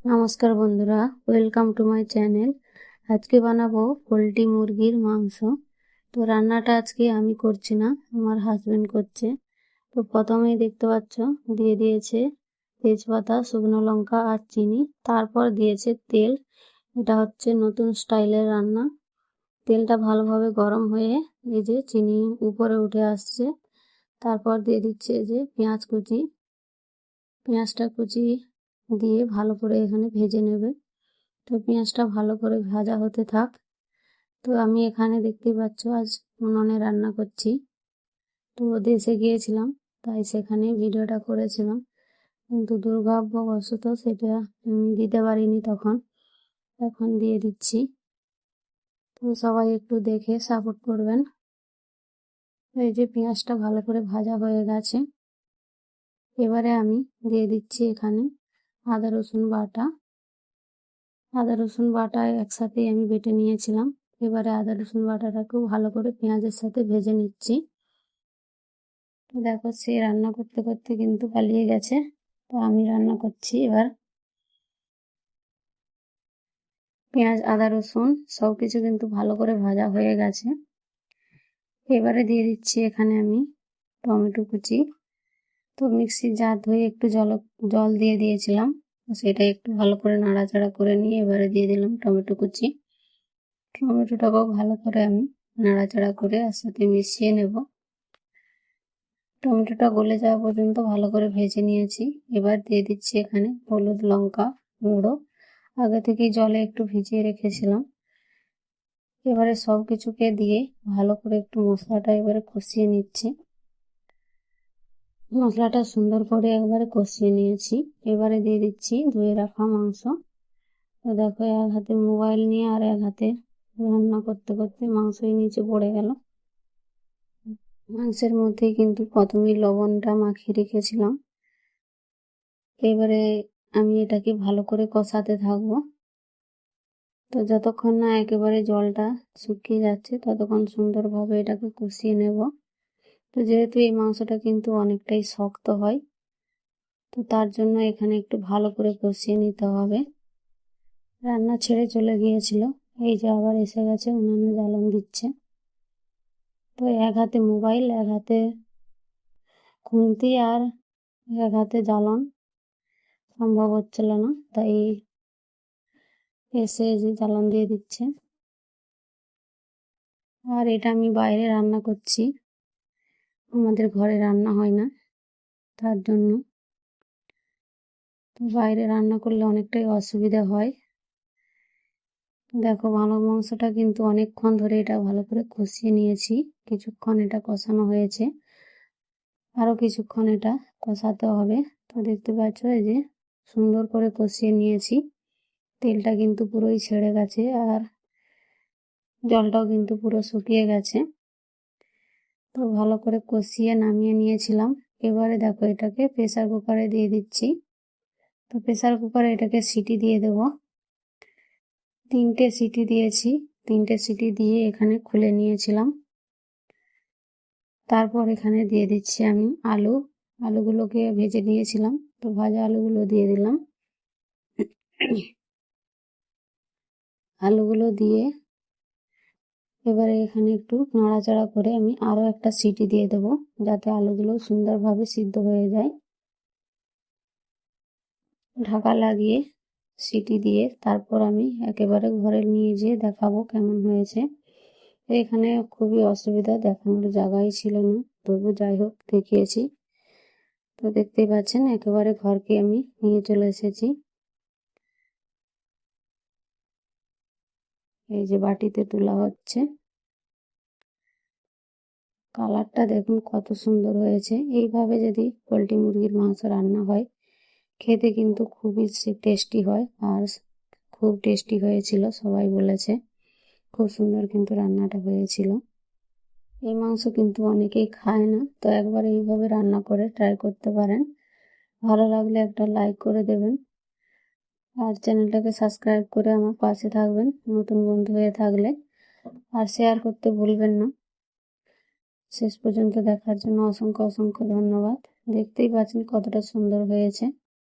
নমস্কার বন্ধুরা, welcome to my channel. আজকে বানাবো পোলট্রি মুরগির মাংস। তো রান্নাটা আজকে আমি করছি না, আমার হাজবেন্ড করছে। তো প্রথমেই দেখতে পাচ্ছ দিয়ে দিয়েছে তেজপাতা, শুকনো লঙ্কা আর চিনি, তারপর দিয়েছে তেল। এটা হচ্ছে নতুন স্টাইলের রান্না। তেলটা ভালোভাবে গরম হয়ে এই যে চিনি উপরে উঠে আসছে, তারপর দিয়ে দিচ্ছে যে পেঁয়াজ কুচি। পেঁয়াজটা কুচি দিয়ে ভালো করে এখানে ভেজে নেবে। তো পেঁয়াজটা ভালো করে ভাজা হতে থাক। তো আমি এখানে দেখতেই পাচ্ছ আজ উনুনে রান্না করছি। তো দেশে গিয়েছিলাম, তাই সেখানে ভিডিওটা করেছিলাম, কিন্তু দুর্ভাগ্যবশত সেটা আমি দিতে পারিনি তখন। এখন দিয়ে দিচ্ছি। তো সবাই একটু দেখে সাপোর্ট করবেন। এই যে পেঁয়াজটা ভালো করে ভাজা হয়ে গেছে, এবারে আমি দিয়ে দিচ্ছি এখানে আদা রসুন বাটা। আদা রসুন বাটা একসাথেই আমি বেটে নিয়েছিলাম। এবারে আদা রসুন বাটাটাকেও ভালো করে পেঁয়াজের সাথে ভেজে নিচ্ছি। তো দেখো, সে রান্না করতে করতে কিন্তু পালিয়ে গেছে। তো আমি রান্না করছি এবার। পেঁয়াজ আদা রসুন সব কিছু কিন্তু ভালো করে ভাজা হয়ে গেছে। এবারে দিয়ে দিচ্ছি এখানে আমি টমেটো কুচি। তো মিক্সির জার ধুয়ে একটু জল দিয়ে দিয়েছিলাম, সেটা একটু ভালো করে নাড়াচাড়া করে নিয়ে এবারে দিয়ে দিলাম টমেটো কুচি। টমেটোটাকেও ভালো করে আমি নাড়াচাড়া করে এর সাথে মিশিয়ে নেব। টমেটোটা গলে যাওয়া পর্যন্ত ভালো করে ভেজে নিয়েছি। এবার দিয়ে দিচ্ছি এখানে হলুদ লঙ্কা গুঁড়ো, আগে থেকেই জলে একটু ভিজিয়ে রেখেছিলাম। এবারে সব কিছুকে দিয়ে ভালো করে একটু মশলাটা এবারে কষিয়ে নিচ্ছি। মশলাটা সুন্দর করে একবারে কষিয়ে নিয়েছি। এবারে দিয়ে দিচ্ছি ধুয়ে রাখা মাংস। তো দেখো, এক হাতে মোবাইল নিয়ে আর এক হাতে রান্না করতে করতে মাংসই নিচে পড়ে গেল। মাংসের মধ্যে কিন্তু প্রথমেই লবণটা মাখিয়ে রেখেছিলাম। এবারে আমি এটাকে ভালো করে কষাতে থাকবো। তো যতক্ষণ না একেবারে জলটা শুকিয়ে যাচ্ছে ততক্ষণ সুন্দরভাবে এটাকে কষিয়ে নেব। তো যেহেতু এই মাংসটা কিন্তু অনেকটাই শক্ত হয়, তো তার জন্য এখানে একটু ভালো করে কষিয়ে নিতে হবে। রান্না ছেড়ে চলে গিয়েছিল, এই যে আবার এসে গেছে, উনুনে জ্বালান দিচ্ছে। তো এক হাতে মোবাইল, এক হাতে খুন্তি আর এক হাতে জ্বালান সম্ভব হচ্ছিল না, তাই এসে যে জ্বালান দিয়ে দিচ্ছে। আর এটা আমি বাইরে রান্না করছি, আমাদের ঘরে রান্না হয় না, তার জন্য। তো বাইরে রান্না করলে অনেকটাই অসুবিধা হয়। দেখো, ভালো মাংসটা কিন্তু অনেকক্ষণ ধরে এটা ভালো করে কষিয়ে নিয়েছি। কিছুক্ষণ এটা কষানো হয়েছে, আরো কিছুক্ষণ এটা কষাতে হবে। তো দেখতে পাচ্ছ এই যে সুন্দর করে কষিয়ে নিয়েছি। তেলটা কিন্তু পুরোই ছেড়ে গেছে আর জলটাও কিন্তু পুরো শুকিয়ে গেছে। তো ভালো করে কষিয়ে নামিয়ে নিয়েছিলাম। এবারে দেখো, এটাকে প্রেসার কুকারে দিয়ে দিচ্ছি। তো প্রেসার কুকারে এটাকে সিটি দিয়ে দেব। 3টে সিটি দিয়েছি। 3টে সিটি দিয়ে এখানে খুলে নিয়েছিলাম। তারপর এখানে দিয়ে দিচ্ছি আমি আলুগুলোকে ভেজে নিয়েছিলাম, তো ভাজা আলুগুলো দিয়ে দিলাম। আলুগুলো দিয়ে এবারে এখানে একটু নাড়াচাড়া করে আমি আরো একটা সিটি দিয়ে দেবো, যাতে আলুগুলো সুন্দরভাবে সিদ্ধ হয়ে যায়। ঢাকা লাগিয়ে সিটি দিয়ে তারপর আমি একেবারে ঘরে নিয়ে যেয়ে দেখাবো কেমন হয়েছে। এখানে খুবই অসুবিধা, দেখানোর জায়গাই ছিল না, তবু যাই হোক দেখিয়েছি। তো দেখতেই পাচ্ছেন একেবারে ঘরকে আমি নিয়ে চলে এসেছি। এই যে বাটিতে তোলা হচ্ছে। কালারটা দেখুন কত সুন্দর হয়েছে। এইভাবে যদি পোলট্রি মুরগির মাংস রান্না হয়, খেতে কিন্তু খুবই টেস্টি হয়, আর খুব টেস্টি হয়েছিল, সবাই বলেছে। খুব সুন্দর কিন্তু রান্নাটা হয়েছিল। এই মাংস কিন্তু অনেকেই খায় না, তো একবার এইভাবে রান্না করে ট্রাই করতে পারেন। ভালো লাগলে একটা লাইক করে দেবেন, আর চ্যানেলটাকে সাবস্ক্রাইব করে আমার পাশে থাকবেন নতুন বন্ধু হয়ে থাকলে, আর শেয়ার করতে ভুলবেন না। শেষ পর্যন্ত দেখার জন্য অসংখ্য অসংখ্য ধন্যবাদ। দেখতেই পাচ্ছেন কতটা সুন্দর হয়েছে।